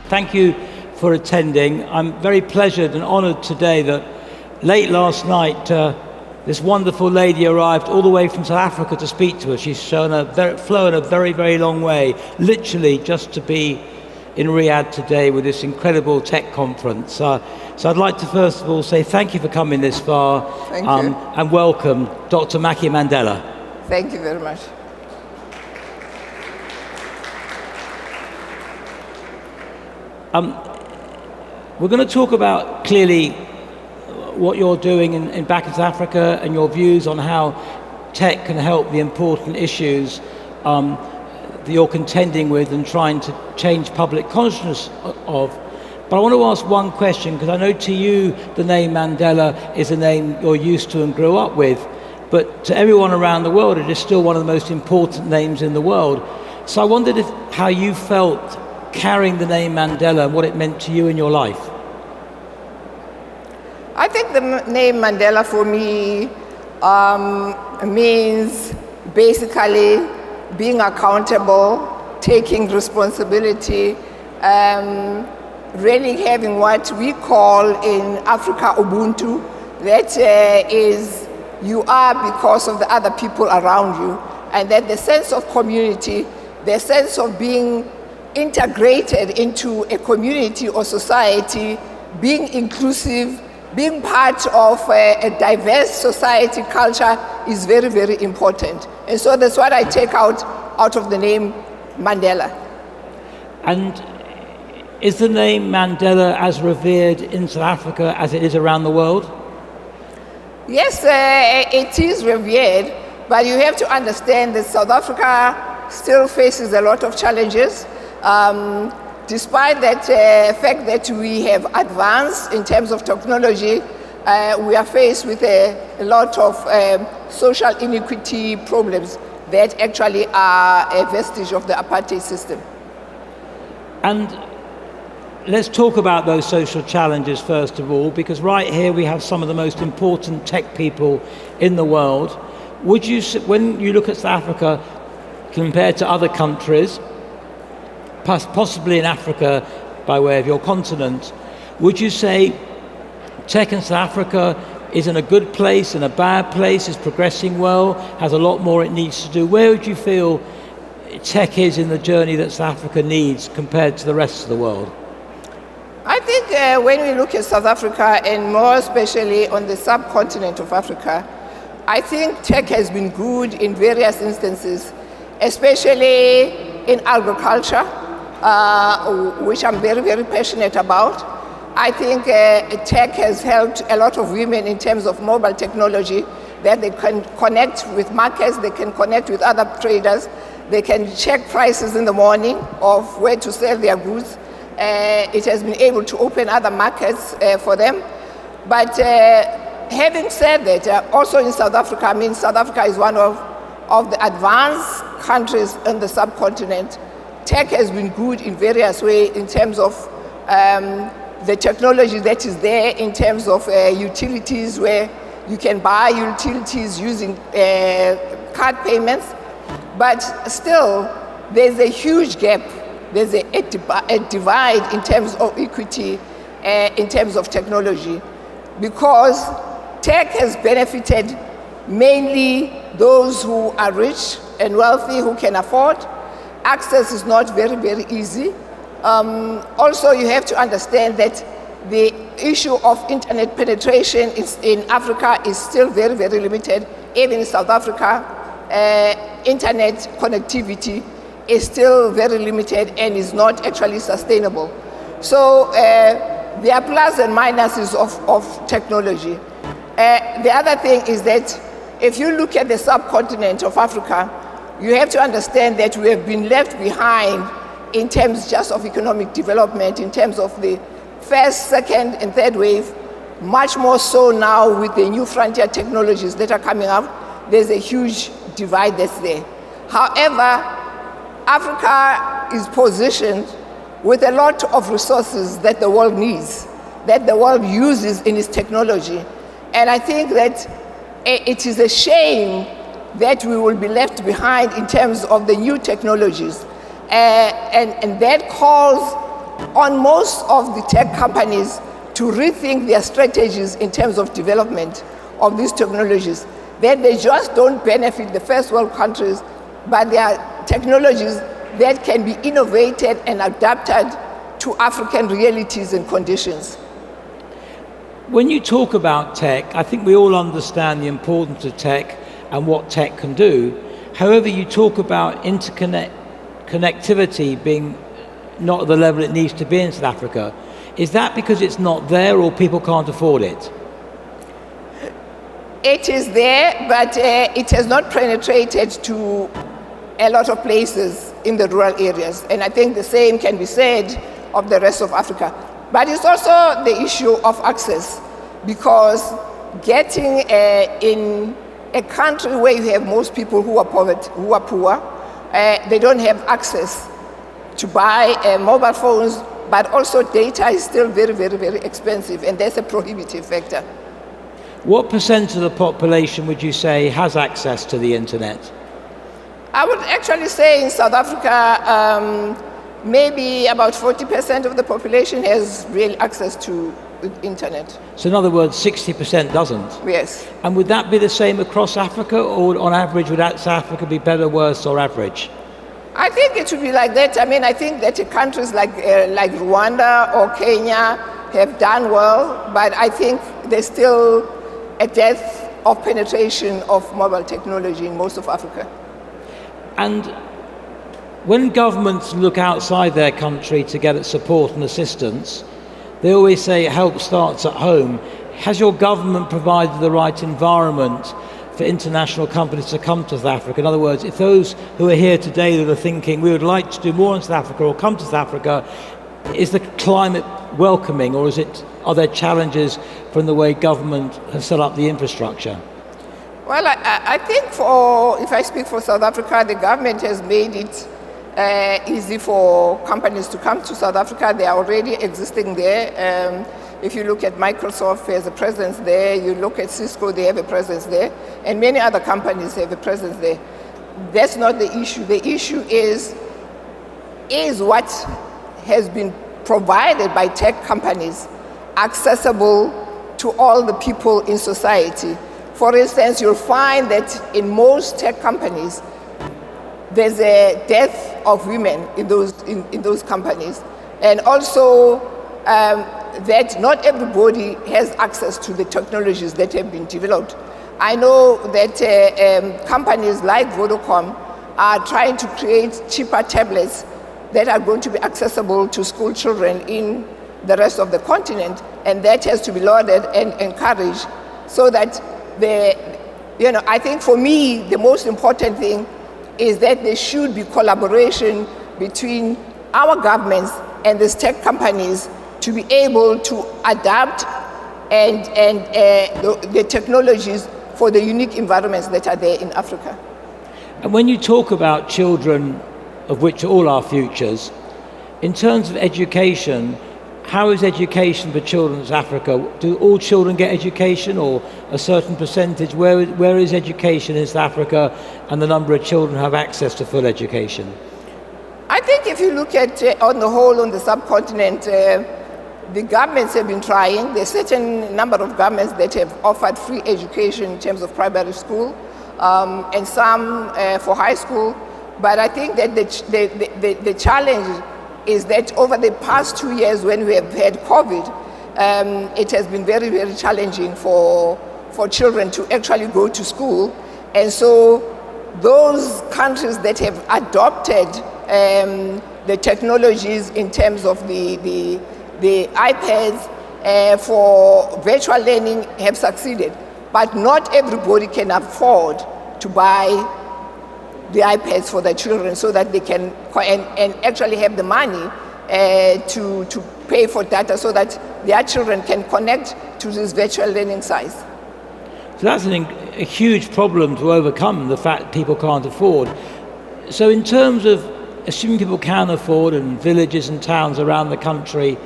Thank you for attending. I'm very pleasured and honoured today that late last night this wonderful lady arrived all the way from South Africa to speak to us. She's flown a very, very long way, literally just to be in Riyadh today with this incredible tech conference. So I'd like to first of all say thank you for coming this far. Thank you. And welcome Dr. Makaziwe Mandela. Thank you very much. We're going to talk about clearly what you're doing in back in South Africa and your views on how tech can help the important issues that you're contending with and trying to change public consciousness of. But I want to ask one question, because I know to you the name Mandela is a name you're used to and grew up with, but to everyone around the world it is still one of the most important names in the world. So I wondered how you felt carrying the name Mandela and what it meant to you in your life. I think the name Mandela for me means basically being accountable, taking responsibility, really having what we call in Africa Ubuntu, that is you are because of the other people around you, and that the sense of community, the sense of being integrated into a community or society, being inclusive, being part of a diverse society culture is very, very important. And so that's what I take out of the name Mandela. And is the name Mandela as revered in South Africa as it is around the world? Yes, it is revered, but you have to understand that South Africa still faces a lot of challenges. Despite that fact that we have advanced in terms of technology, we are faced with a lot of social inequity problems that actually are a vestige of the apartheid system. And let's talk about those social challenges first of all, because right here we have some of the most important tech people in the world. Would you, when you look at South Africa compared to other countries, possibly in Africa by way of your continent, would you say tech in South Africa is in a good place, in a bad place, is progressing well, has a lot more it needs to do? Where would you feel tech is in the journey that South Africa needs compared to the rest of the world? I think when we look at South Africa, and more especially on the subcontinent of Africa, I think tech has been good in various instances, especially in agriculture, which I'm very, very passionate about. I think tech has helped a lot of women in terms of mobile technology, that they can connect with markets, they can connect with other traders, they can check prices in the morning of where to sell their goods. It has been able to open other markets for them. But having said that, also in South Africa, I mean, South Africa is one of the advanced countries in the subcontinent. Tech has been good in various ways in terms of the technology that is there, in terms of utilities where you can buy utilities using card payments. But still, there's a huge gap. There's a divide in terms of equity, in terms of technology, because tech has benefited mainly those who are rich and wealthy, who can afford. Access is not very, very easy. Also, you have to understand that the issue of internet penetration in Africa is still very, very limited. Even in South Africa, internet connectivity is still very limited and is not actually sustainable. So there are plus and minuses of technology. The other thing is that if you look at the subcontinent of Africa, you have to understand that we have been left behind in terms just of economic development, in terms of the first, second, and third wave, much more so now with the new frontier technologies that are coming up. There's a huge divide that's there. However, Africa is positioned with a lot of resources that the world needs, that the world uses in its technology. And I think that it is a shame that we will be left behind in terms of the new technologies. And that calls on most of the tech companies to rethink their strategies in terms of development of these technologies. That they just don't benefit the first world countries, but they are technologies that can be innovated and adapted to African realities and conditions. When you talk about tech, I think we all understand the importance of tech and what tech can do. However, you talk about connectivity being not at the level it needs to be in South Africa. Is that because it's not there or people can't afford it? It is there, but it has not penetrated to a lot of places in the rural areas. And I think the same can be said of the rest of Africa. But it's also the issue of access, because getting in a country where you have most people who are poor, they don't have access to buy mobile phones, but also data is still very, very, very expensive, and that's a prohibitive factor. What percent of the population would you say has access to the internet? I would actually say in South Africa, maybe about 40% of the population has real access to the internet. So in other words, 60% doesn't? Yes. And would that be the same across Africa, or on average would South Africa be better, worse, or average? I think it should be like that. I mean, I think that countries like Rwanda or Kenya have done well, but I think there's still a depth of penetration of mobile technology in most of Africa. And when governments look outside their country to get support and assistance, they always say help starts at home. Has your government provided the right environment for international companies to come to South Africa? In other words, if those who are here today that are thinking we would like to do more in South Africa or come to South Africa, is the climate welcoming, or are there challenges from the way government has set up the infrastructure? Well, I think if I speak for South Africa, the government has made it easy for companies to come to South Africa. They are already existing there. If you look at Microsoft, there's a presence there. You look at Cisco, they have a presence there. And many other companies have a presence there. That's not the issue. The issue is what has been provided by tech companies accessible to all the people in society. For instance, you'll find that in most tech companies, there's a death of women in those companies. And also that not everybody has access to the technologies that have been developed. I know that companies like Vodacom are trying to create cheaper tablets that are going to be accessible to school children in the rest of the continent, and that has to be lauded and encouraged, so that I think for me, the most important thing is that there should be collaboration between our governments and these tech companies to be able to adapt the technologies for the unique environments that are there in Africa. And when you talk about children, of which all are futures, in terms of education, how is education for children in Africa? Do all children get education, or a certain percentage? Where is education in South Africa, and the number of children who have access to full education? I think if you look at, on the whole, on the subcontinent, the governments have been trying. There's a certain number of governments that have offered free education in terms of primary school, and some for high school. But I think that the challenge is that over the past 2 years, when we have had COVID, it has been very, very challenging for children to actually go to school. And so those countries that have adopted the technologies in terms of the iPads for virtual learning have succeeded. But not everybody can afford to buy the iPads for their children, so that they can and actually have the money to pay for data, so that their children can connect to this virtual learning sites. So that's a huge problem to overcome, the fact people can't afford. So in terms of assuming people can afford, and villages and towns around the country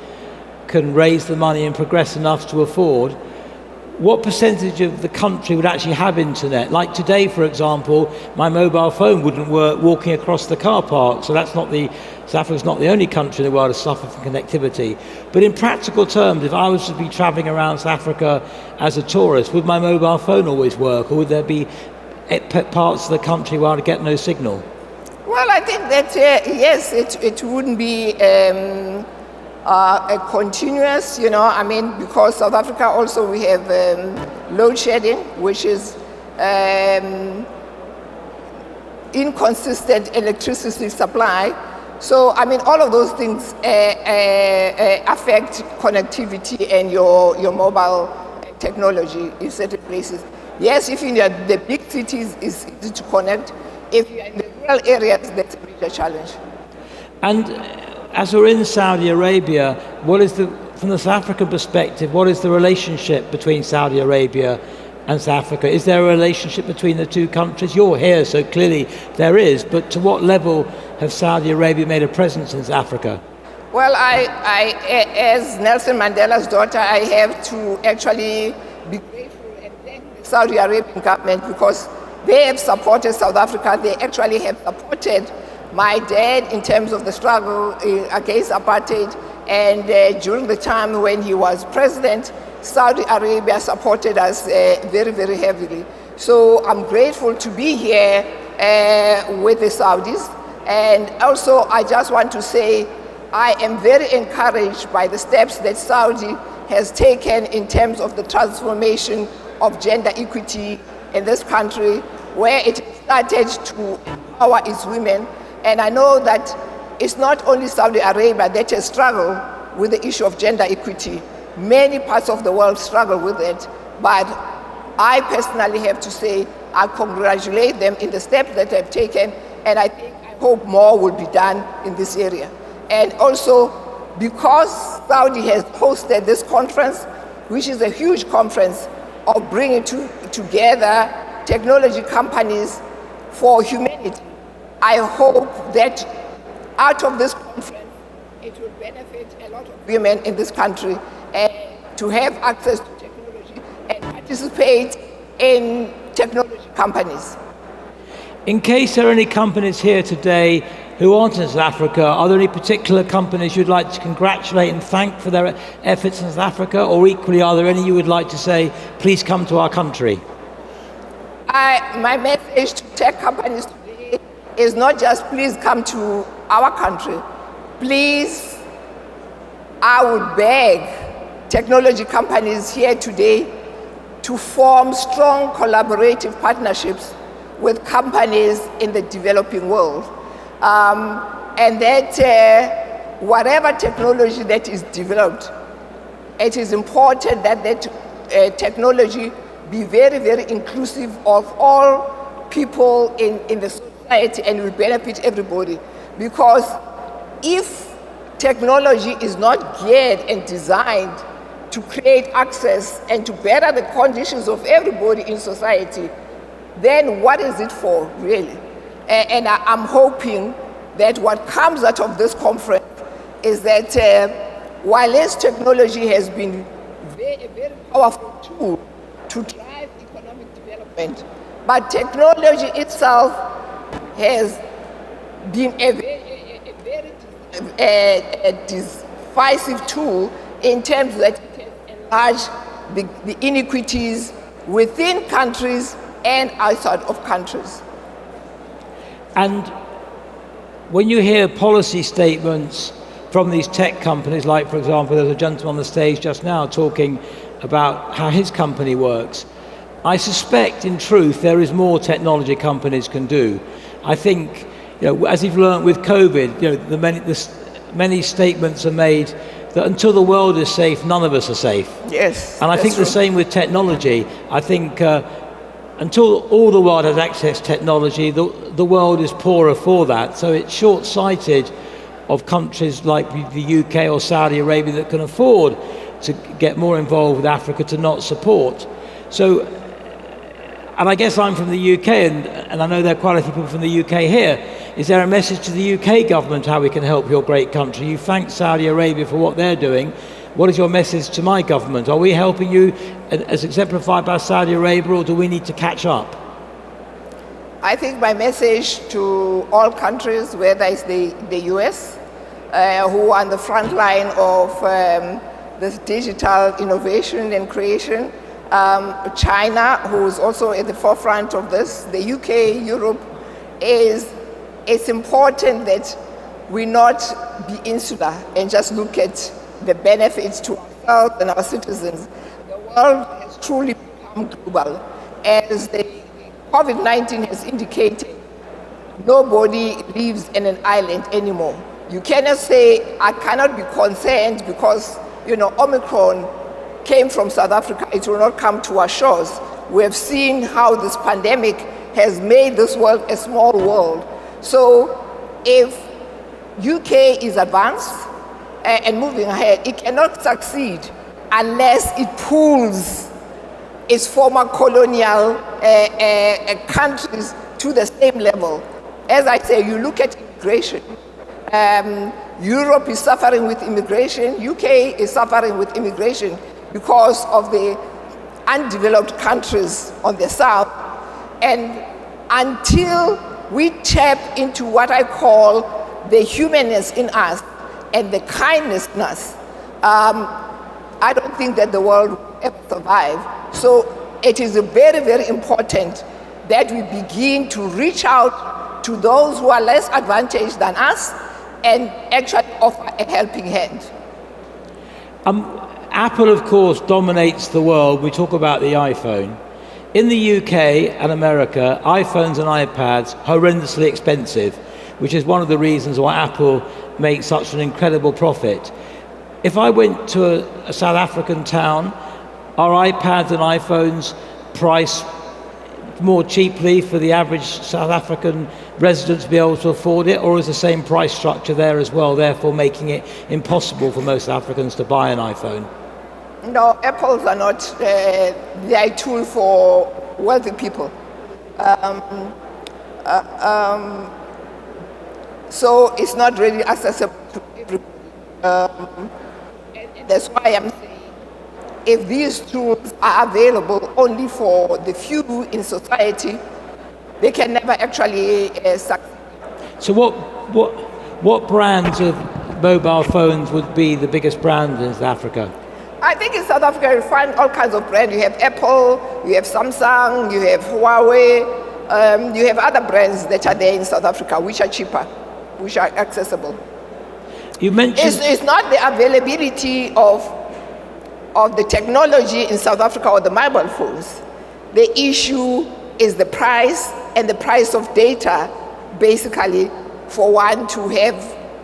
can raise the money and progress enough to afford, what percentage of the country would actually have internet? Like today, for example, my mobile phone wouldn't work walking across the car park, so that's not the South Africa is not the only country in the world to suffer from connectivity. But in practical terms, if I was to be travelling around South Africa as a tourist, would my mobile phone always work, or would there be parts of the country where I'd get no signal? Well, I think that, yes, it wouldn't be a continuous, I mean, because South Africa also we have load shedding, which is inconsistent electricity supply. So, I mean, all of those things affect connectivity and your mobile technology in certain places. Yes, if you're in the big cities, it's easy to connect. If you're in the rural areas, that's a major challenge. And as we're in Saudi Arabia, from the South African perspective, what is the relationship between Saudi Arabia and South Africa? Is there a relationship between the two countries? You're here, so clearly there is, but to what level has Saudi Arabia made a presence in South Africa? Well, I as Nelson Mandela's daughter, I have to actually be grateful and thank the Saudi Arabian government because they have supported South Africa. They actually have supported my dad in terms of the struggle against apartheid. And during the time when he was president, Saudi Arabia supported us very, very heavily. So I'm grateful to be here with the Saudis. And also, I just want to say, I am very encouraged by the steps that Saudi has taken in terms of the transformation of gender equity in this country, where it started to empower its women. And I know that it's not only Saudi Arabia that has struggled with the issue of gender equity. Many parts of the world struggle with it, but I personally have to say I congratulate them in the steps that they've taken, and I hope more will be done in this area. And also, because Saudi has hosted this conference, which is a huge conference of bringing together technology companies for humanity, I hope that out of this conference, it will benefit a lot of women in this country to have access to technology and participate in technology companies. In case there are any companies here today who aren't in South Africa, are there any particular companies you'd like to congratulate and thank for their efforts in South Africa? Or equally, are there any you would like to say, please come to our country? My message to tech companies today is not just please come to our country. Please, I would beg technology companies here today to form strong collaborative partnerships with companies in the developing world. And that whatever technology that is developed, it is important that that technology be very, very inclusive of all people in the society and will benefit everybody. Because if technology is not geared and designed to create access and to better the conditions of everybody in society, then what is it for, really? And I'm hoping that what comes out of this conference is that while this technology has been a very powerful tool to drive economic development, but technology itself has been a very decisive tool in terms that it has enlarged the inequities within countries and outside of countries. And when you hear policy statements from these tech companies, like, for example, there's a gentleman on the stage just now talking about how his company works, I suspect, in truth, there is more technology companies can do. I think, as you've learned with COVID, the many statements are made that until the world is safe, none of us are safe. Yes. And I think the same with technology. I think until all the world has access to technology, the world is poorer for that. So it's short-sighted of countries like the UK or Saudi Arabia that can afford to get more involved with Africa to not support. So, and I guess I'm from the UK, and I know there are quite a few people from the UK here. Is there a message to the UK government how we can help your great country? You thank Saudi Arabia for what they're doing. What is your message to my government? Are we helping you as exemplified by Saudi Arabia, or do we need to catch up? I think my message to all countries, whether it's the US, who are on the front line of this digital innovation and creation. China, who is also at the forefront of this, the UK, Europe, it's important that we not be insular and just look at the benefits to ourselves and our citizens. The world has truly become global. As the COVID-19 has indicated, nobody lives in an island anymore. You cannot say, I cannot be concerned because, Omicron came from South Africa, it will not come to our shores. We have seen how this pandemic has made this world a small world. So if UK is advanced and moving ahead, it cannot succeed unless it pulls its former colonial countries to the same level. As I say, you look at immigration. Europe is suffering with immigration. UK is suffering with immigration because of the undeveloped countries on the south. And until we tap into what I call the humanness in us and the kindness in us, I don't think that the world will ever survive. So it is very, very important that we begin to reach out to those who are less advantaged than us and actually offer a helping hand. Apple, of course, dominates the world. We talk about the iPhone. In the UK and America, iPhones and iPads horrendously expensive, which is one of the reasons why Apple makes such an incredible profit. If I went to a South African town, are iPads and iPhones priced more cheaply for the average South African resident to be able to afford it, or is the same price structure there as well, therefore making it impossible for most Africans to buy an iPhone? No, Apples are not the a tool for wealthy people. So it's not really accessible to everybody. And that's why I'm saying, if these tools are available only for the few in society, they can never actually succeed. So what brands of mobile phones would be the biggest brand in South Africa? I think in South Africa you find all kinds of brands. You have Apple, you have Samsung, you have Huawei, you have other brands that are there in South Africa which are cheaper, which are accessible. You mentioned it's not the availability of the technology in South Africa or the mobile phones. The issue is the price and the price of data, basically, for one to have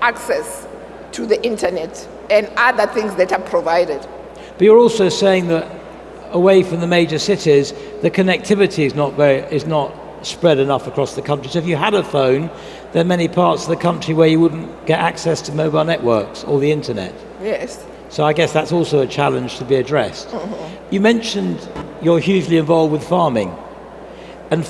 access to the internet and other things that are provided. But you're also saying that away from the major cities, the connectivity is not spread enough across the country. So if you had a phone, there are many parts of the country where you wouldn't get access to mobile networks or the internet. Yes. So I guess that's also a challenge to be addressed. Mm-hmm. You mentioned you're hugely involved with farming and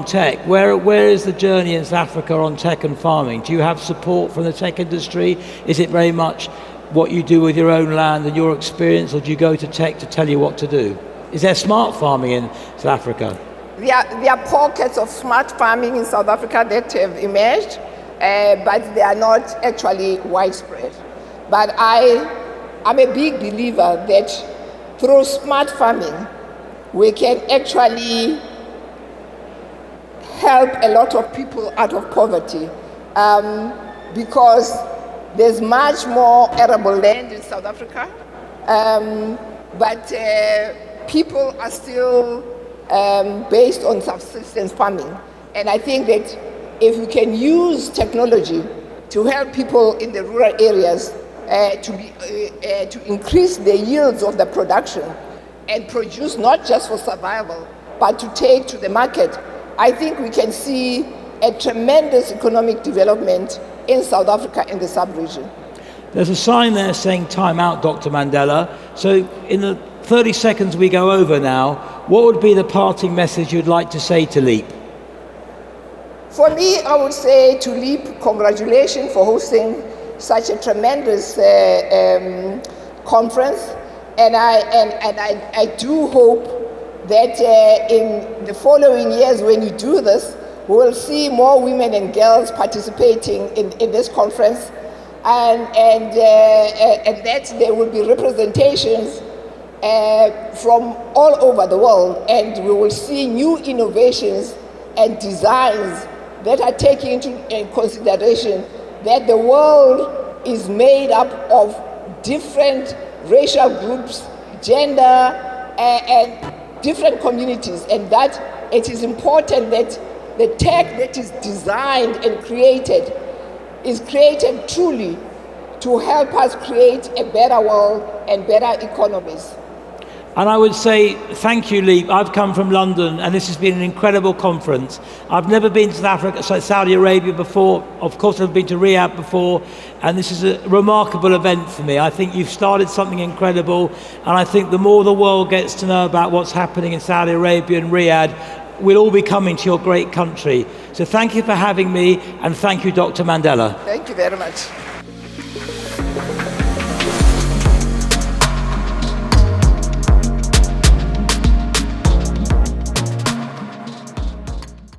tech. Where is the journey in South Africa on tech and farming? Do you have support from the tech industry? Is it very much what you do with your own land and your experience, or do you go to tech to tell you what to do? Is there smart farming in South Africa? There are pockets of smart farming in South Africa that have emerged, but they are not actually widespread. But I'm a big believer that through smart farming, we can actually help a lot of people out of poverty, because there's much more arable land in South Africa, but people are still based on subsistence farming. And I think that if we can use technology to help people in the rural areas to increase the yields of the production and produce not just for survival, but to take to the market, I think we can see a tremendous economic development in South Africa and the sub-region. There's a sign there saying time out, Dr. Mandela. So in the 30 seconds we go over now, what would be the parting message you'd like to say to LEAP? For me, I would say to LEAP, congratulations for hosting such a tremendous conference. And I do hope that in the following years when you do this, we will see more women and girls participating in this conference. and that there will be representations from all over the world, and we will see new innovations and designs that are taking into consideration that the world is made up of different racial groups, gender, and different communities, and that it is important that the tech that is designed and created is created truly to help us create a better world and better economies. And I would say thank you, Lee. I've come from London, and this has been an incredible conference. I've never been to South Africa, Saudi Arabia before. Of course, I've been to Riyadh before, and this is a remarkable event for me. I think you've started something incredible, and I think the more the world gets to know about what's happening in Saudi Arabia and Riyadh, we'll all be coming to your great country. So thank you for having me, and thank you, Dr. Mandela. Thank you very much.